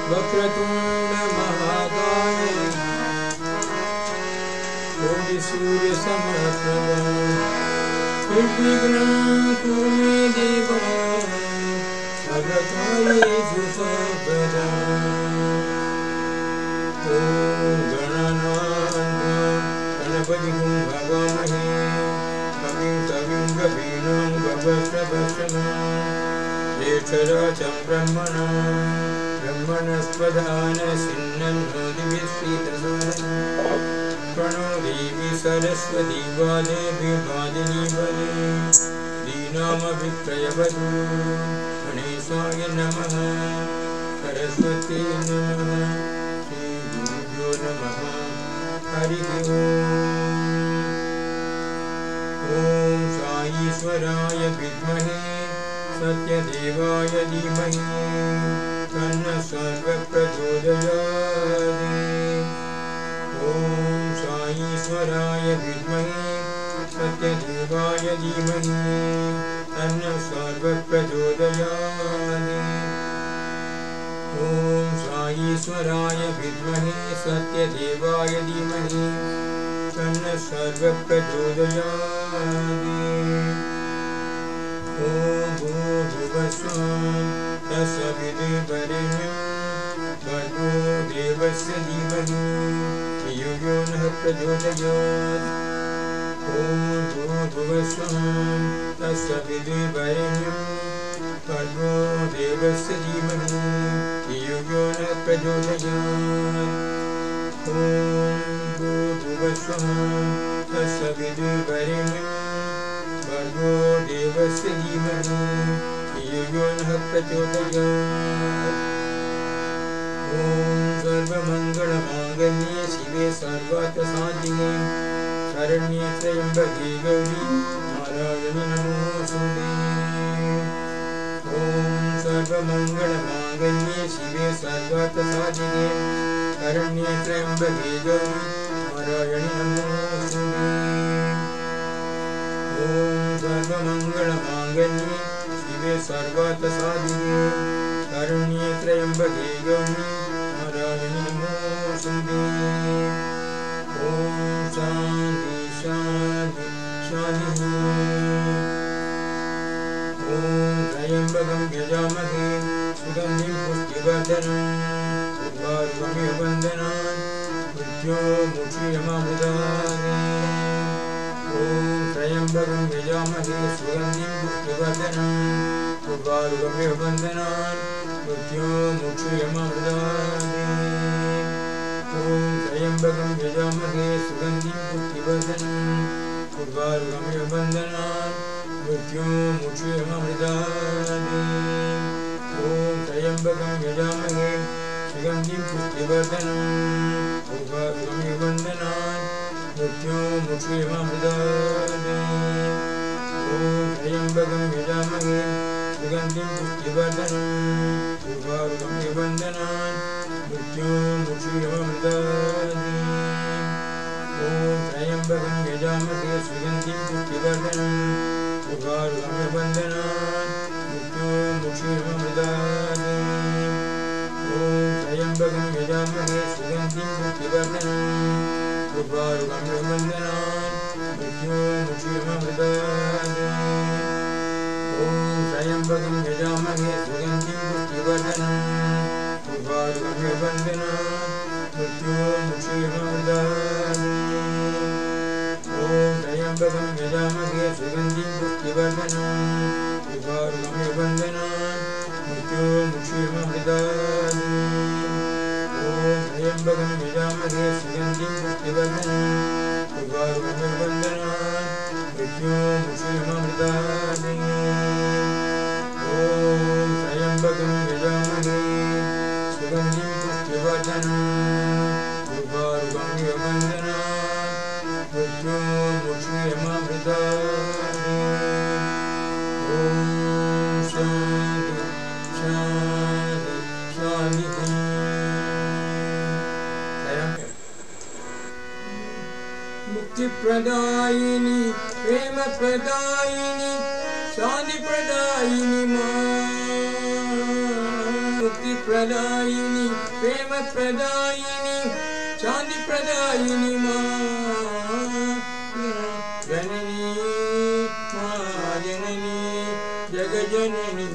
वक्रतुंड महाकाय कोटि सूर्य समप्रभ निर्विघ्नं कुरु मे देव सर्वकार्येषु सर्वदा। ॐ गणपतिं भवामहे कविं कवीनां भवप्रभक्षणं ज्येष्ठराजं ब्रह्मणस्पदान सिन्नन्नोदिभिश्रीतसुरन् प्रणो देवी सरस्वती वादेवी वादिनी बले दीनामभिप्रयवतु गणेशाय नमः सरस्वती नमः श्रीगुरुभ्यो नमः हरिः ॐ साईश्वराय विद्महे सत्यदेवाय धीमहि तन्नः सर्वप्रचोदयात्। ॐ साईश्वराय विद्महे सत्यदेवाय धीमहि तन्नः सर्वप्रचोदयात्। ॐ साईश्वराय विद्महे सत्यदेवाय धीमहि तन्नः सर्वप्रचोदयात्। ॐ भूर्भुवस्सुः तत्सवितुर्वरेण्यं भर्गो देवस्य धीमहि धियो यो नः प्रचोदयात्। ॐ भूर्भुवस्सुः तत्सवितुर्वरेण्यं भर्गो देवस्य धीमहि धियो यो नः प्रचोदयात्। ॐ भूर्भुवस्सुः तत्सवितुर्वरेण्यं भर्गो देवस्य धीमहि धियो यो नः प्रचोदयात्। ॐ सर्वमङ्गलमाङ्गल्ये शिवे सर्वार्थसाधिके शरण्ये त्र्यम्बके गौरी नारायणि नमोऽस्तुते। ॐ सर्वमङ्गलमाङ्गल्ये शिवे सर्वार्थसाधिके शरण्ये त्र्यम्बके गौरी नारायणि नमोऽस्तुते। ॐ सर्वमङ्गलमाङ्गल्ये शिवे सर्वार्थसाधिके शरण्ये त्र्यम्बके गौरी नारायणि नमोऽस्तुते। ॐ शान्ति शान्ति शान्तिः। ॐ त्र्यम्बकं यजामहे सुगन्धिं पुष्टिवर्धनम् उर्वारुकमिव वन्दनान् मृत्योर्मुक्षीयमामृतात्। ॐ त्र्यम्बकं यजामहे सुगन्धिं पुष्टिवर्धनम् उर्वारुकमिव वन्दनान् मृत्योर्मुक्षीयमामृतात्। ॐ त्र्यम्बकं यजामहे सुगन्धिं पुष्टिवर्धनम् उर्वारुकमिव वन्दनान् मृत्योर्मुक्षीयमामृतात्। ॐ त्र्यम्बकं यजामहे सुगन्धिं पुष्टिवर्धनम् उर्वारुकमिव वन्दनान् मृत्योर्मुक्षीयमामृतात्। ॐ त्र्यम्बकं यजामहे सुगन्धिं पुष्टिवर्धनम् उर्वारुकमिव वन्दनान् मृत्योर्मुक्षीयमामृतात्। ॐ त्र्यम्बकं यजामहे सुगन्धिं पुष्टिवर्धनम् उर्वारुकमिव वन्दनान् मृत्योर्मुक्षीयमामृतात्। ॐ त्र्यम्बकं यजामहे सुगन्धिं पुष्टिवर्धनम् उर्वारुकमिव वन्दनान् मृत्योर्मुक्षीयमामृतात्। ॐ त्र्यम्बकं यजामहे सुगन्धिं पुष्टिवर्धनम् उर्वारुकमिव वन्दनान् मृत्योर्मुक्षीयमामृतात्। ॐ त्र्यम्बकं यजामहे सुगन्धिं पुष्टिवर्धनम् उर्वारुकमिव वन्दनान् मृत्योर्मुक्षीयमामृतात्। ॐ त्र्यम्बकं यजामहे सुगन्धिं पुष्टिवर्धनम् उर्वारुकमिव वन्दनान् मृत्योर्मुक्षीयमामृतात्। ॐ त्र्यम्बकं यजामहे सुगन्धिं पुष्टिवर्धनम् उर्वारुकमिव वन्दनान् मृत्योर्मुक्षीयमामृतात्। ॐ शान्ति शान्ति शान्तिः। मुक्ति प्रदायिनी प्रेम प्रदायिनी शांति प्रदायिनी माँ मुक्ति प्रदायिनी प्रेम प्रदायिनी शांति प्रदायिनी माँ जननी माँ जननी जग जननी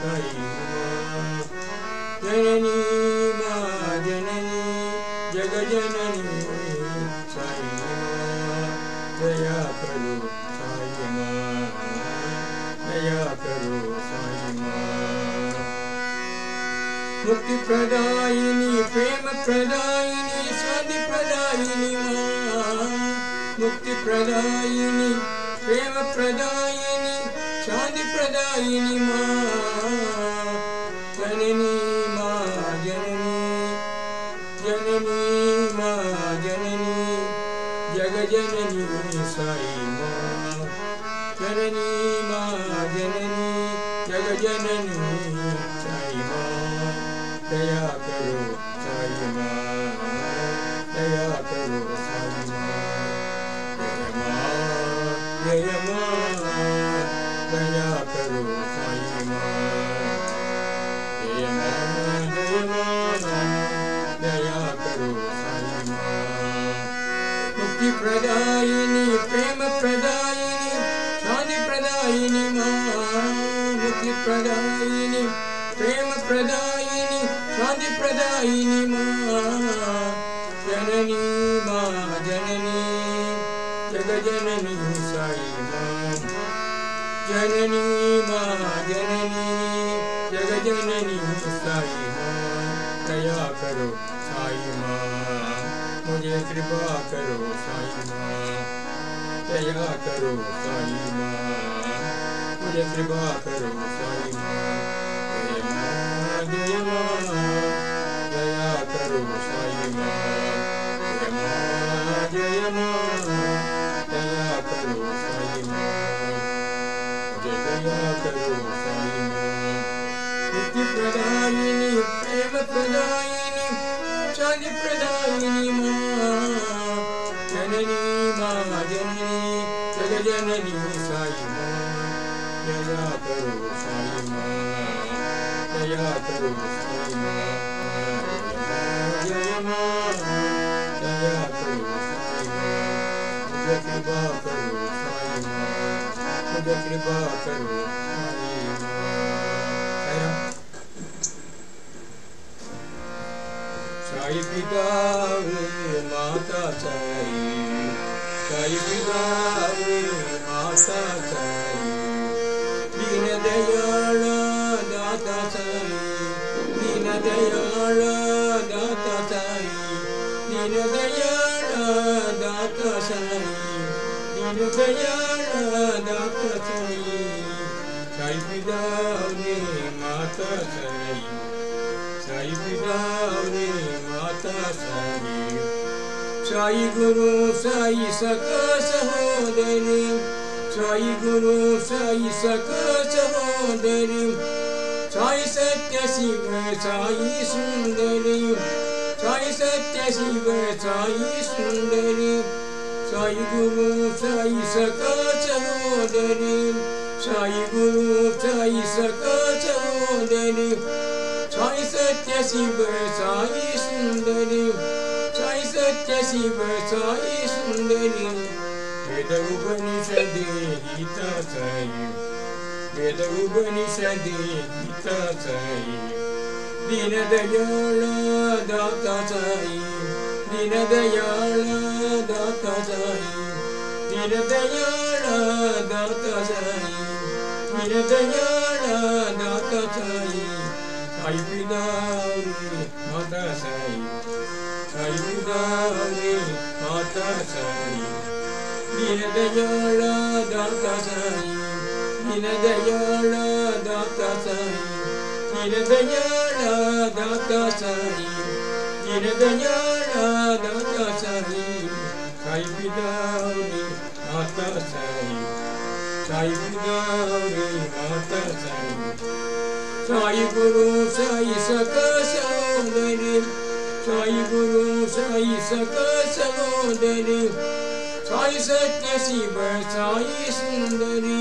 साई माँ जननी माँ जननी जग जननी साई माँ दया करो साई माँ दया करो साई माँ मुक्ति प्रदायिनी प्रेम प्रदायिनी शांति प्रदायिनी माँ मुक्ति प्रदायिनी प्रेम प्रदायिनी शांति प्रदायिनी माँ जननी माँ जननी जननी माँ जननी जग जननी साई माँ जननी माँ जननी जग जननी साई माँ दया करो साई माँ दया करो साई माँ जय माँ दया करो साई माँ जय माँ दया करो साई माँ मुक्ति प्रदायिनी प्रेम प्रदायिनी शांति प्रदायिनी माँ मुक्ति प्रदायिनी प्रेम प्रदायिनी शांति प्रदायिनी माँ जननी माँ जननी जग जननी साई माँ जननी माँ जननी जग जननी साई माँ दया करो साई माँ मुझे कृपा करो साई माँ दया करो साई माँ मुझे कृपा करो साई माँ जय माँ दया करो साई माँ जय माँ दया करो साई माँ दया करो साई माँ मुक्ति प्रदायिनी प्रेम प्रदायिनी शांति प्रदायिनी माँ जननी माँ जननी जग जननी साई माँ दया करो साई माँ दया करो साई माँ जय माँ दया करो साई माँ मुझे कृपा करो साई माँ मुझे कृपा करो साई माँ साई पिता माता साई साई पिता माता साई दीन दयाल दाता साई दीन दयाल दाता साई दीन दयाल दाता साई दीन दयाल दाता साई साई पिता माता साई साई पिता माता साई साई गुरु साई सखा सहोदरी साई गुरु साई सखा सहोदरी साई सत्य शिव साई सुंदरी साई सत्य शिव साई सुंदरी साई गुरु साई सखा सहोदरी साई गुरु साई सखा सहोदरी साई सत्य शिव साई सुंदरी साई सत्य शिव साई सुंदरी वेद उपनिषदे गीता साई वेद उपनिषदे गीता साई दीन दयाल दाता साई दीन दयाल दाता साई दीन दयाल दाता साई दीन दयाल दाता साई साई पिता माता साई साई पिता माता साई दीन दयाल दाता साई दीन दयाल दाता साई दीन दयाल दाता साई दीन दयाल दाता साई साई पिता माता साई साई पिता माता साई साई गुरु साई सखा सहोदरी साई गुरु साई सखा सहोदरी साई सत्य शिव साई सुंदरी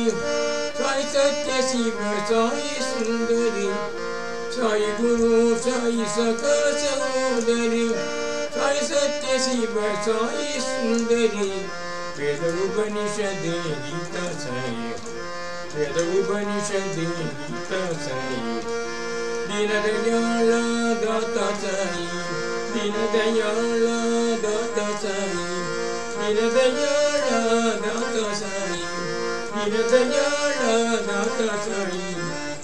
साई सत्य शिव साई सुंदरी साई गुरु साई सखा सहोदरी साई सत्य शिव साई सुंदरी वेद उपनिषद गीता साई वेद उपनिषद गीता साई दीन दयाल दाता साई दीन दयाल दाता साई दीन दयाल दाता साई दीन दयाल दाता साई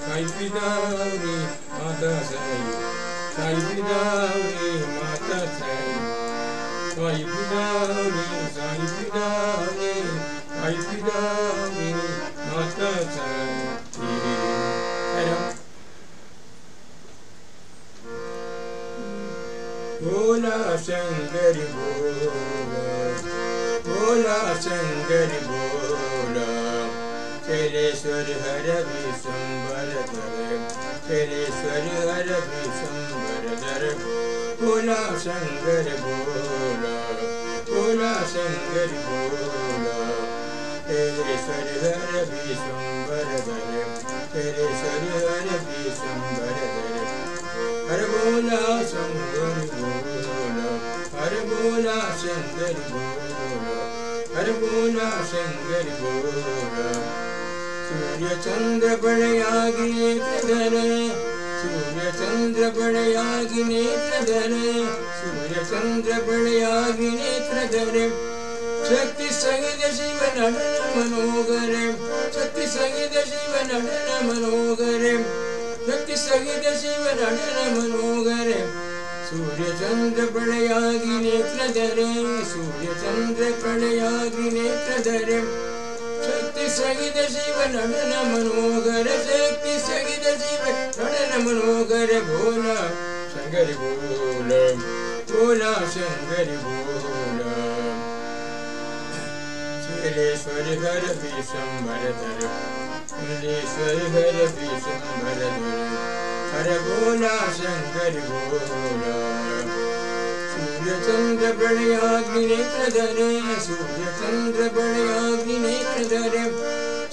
साई पितावरी माता साई साई पितावरी माता साई साई पितावरी साई पितावरी साई पितावरी माता साई बोला शंकर बोला बोला शंकर बोला शैलेश्वर हर विश्वंबर धर शैलेश्वर हर विश्वंबर धर बोला शंकर बोला बोला शंकर बोला शैलेश्वर हर विश्वंबर धर शैलेश्वर हर विश्वंबर धर हर बोला शंकर बोला हर बोला शंकर बोला हर बोला शंकर बोला सूर्य चंद्र बड़यागी नेत्रधर सूर्य चंद्र बड़यागी नेत्रधर सूर्य चंद्र बड़यागी नेत्रधर शक्ति संगीत शिव नडन मनोगर शक्ति संगीत शिव नडन मनोगर शक्ति संगीत शिव नडन मनोगर सूर्य चंद्र प्रणयागी नेत्रधर सूर्य चंद्र प्रणयागी नेत्रधर शक्ति संगीत शिव नडन मनोगर शक्ति संगीत शिव नडन मनोगर भोला शंकर बोला भोला शंकर बोला शैलेश्वर हर विश्वंबर धर शैलेश्वर हर विश्वंबर धर हर बोला शंकर बोला सूर्य चंद्र प्रणयाग्नि नेत्रधर सूर्य चंद्र प्रणयाग्नि नेत्रधर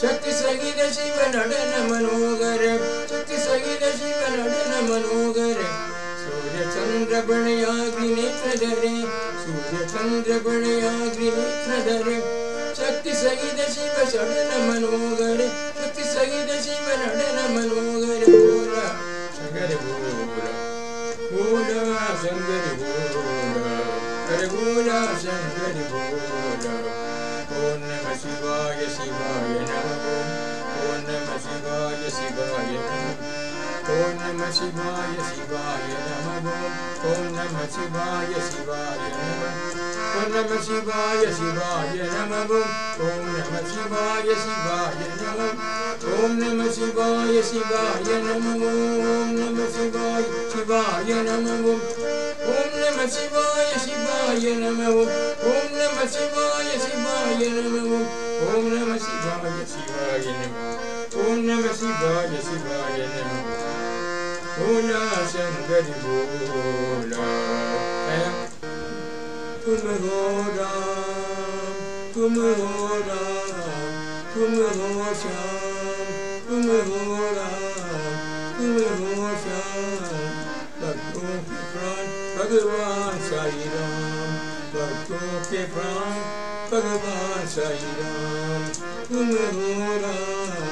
शक्ति संगीत शिव नडन मनोगर शक्ति संगीत शिव नडन मनोगर सूर्य चंद्र प्रणयाग्नि नेत्रधर सूर्य चंद्र प्रणयाग्नि नेत्रधर शक्ति संगीत शिव षडन मनोगर शक्ति संगीत शिव नडन मनोगर बोला शंकर बोला बोला शंकर बोला हर बोला शंकर बोला ओम नमः शिवाय शिवाय नमः ओम नमः शिवाय शिवाय नमः ओम नमः शिवाय शिवाय नमः ओम नमः शिवाय शिवाय नमः ओम नमः शिवाय शिवाय नमः ओम नमः शिवाय शिवाय नमः ओम नमः शिवाय शिवाय नमः ओम नमः शिवाय शिवाय नमः ओम नमः शिवाय शिवाय नमः ओम नमः शिवाय शिवाय नमः ओम नमः शिवाय शिवाय नमः ओम नमः शिवाय शिवाय नमः बोला शंकर बोला तुम हो राम तुम हो राम तुम हो श्याम तुम हो राम तुम हो श्याम भक्तों के प्राण भगवान साई राम भक्तों के प्राण भगवान साई राम तुम हो राम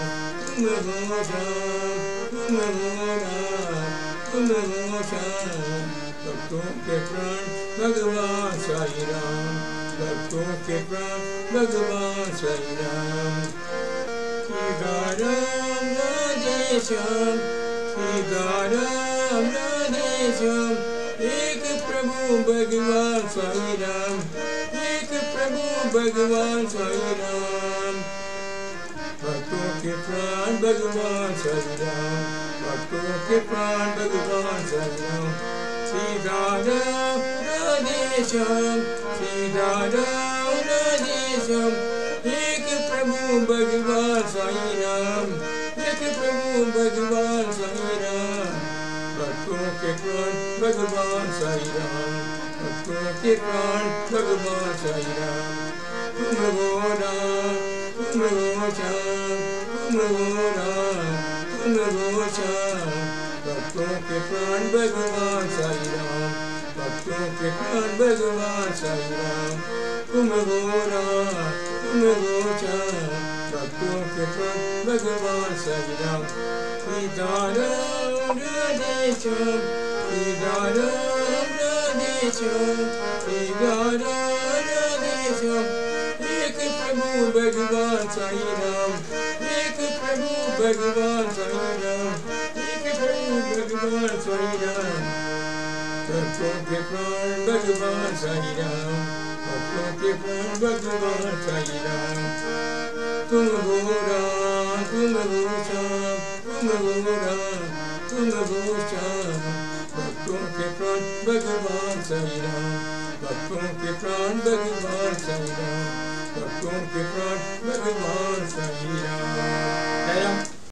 तुम हो श्याम तुम हो राम तुम हो श्याम भक्तों के प्राण भगवान साई राम भक्तों के प्राण भगवान साई राम सीताराम राधे श्याम सीताराम राधे श्याम एक प्रभु भगवान साई राम एक प्रभु भगवान साई राम भक्तों के प्राण भगवान साई राम भक्तों के प्राण भगवान साई राम सीताराम राधे श्याम सीताराम राधे श्याम एक प्रभु भगवान साई राम एक प्रभु भगवान साई राम भक्तों के प्राण भगवान साई राम भक्तों के प्राण भगवान साई राम तुम गोरा तुम गोचा तुम गोरा तुम गोचा भक्तों के प्राण भगवान साईं राम भक्तों के प्राण भगवान साईं राम तुम गोरा तुम गोचा भक्तों के प्राण भगवान साईं राम सीताराम राधेश्याम सीताराम राधेश्याम सीताराम राधेश्याम एक प्रभु भगवान साईं राम एक प्रभु भगवान साईं राम एक प्रभु भगवान साईं राम भक्तों के प्राण भगवान साईं राम भक्तों के प्राण भगवान साईं राम तुम गोरा तुम गोचा तुम गोरा तुम गोचा भक्तों के प्राण भगवान साईं राम भक्तों के प्राण भगवान साईं राम भक्तों के प्राण भगवान साईं राम।